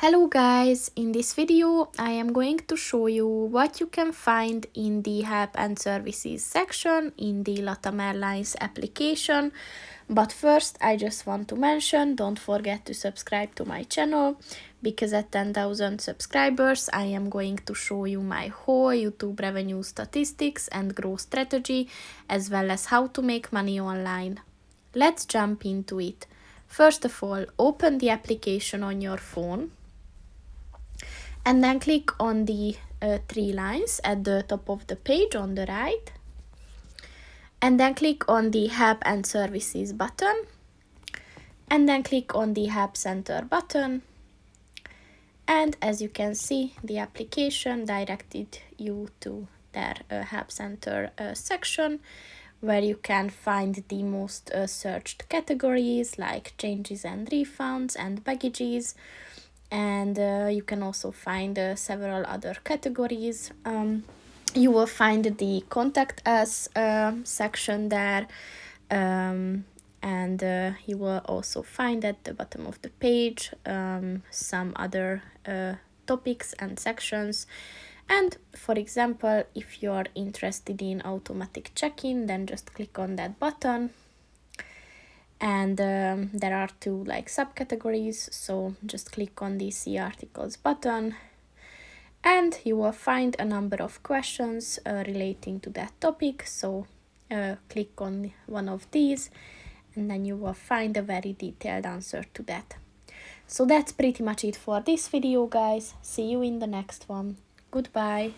Hello guys, in this video I am going to show you what you can find in the help and services section in the LATAM Airlines application. But first I just want to mention, don't forget to subscribe to my channel, because at 10,000 subscribers I am going to show you my whole YouTube revenue statistics and growth strategy, as well as how to make money online. Let's jump into it. First of all, open the application on your phone. And then click on the three lines at the top of the page on the right. And then click on the Help and Services button. And then click on the Help Center button. And as you can see, the application directed you to their Help Center section, where you can find the most searched categories like changes and refunds and baggages. And you can also find several other categories. You will find the Contact Us section there, and you will also find at the bottom of the page some other topics and sections. And for example, if you are interested in automatic check-in, then just click on that button. And there are two subcategories, so just click on the See Articles button, and you will find a number of questions relating to that topic. So click on one of these, and then you will find a very detailed answer to that. So that's pretty much it for this video, guys. See you in the next one. Goodbye.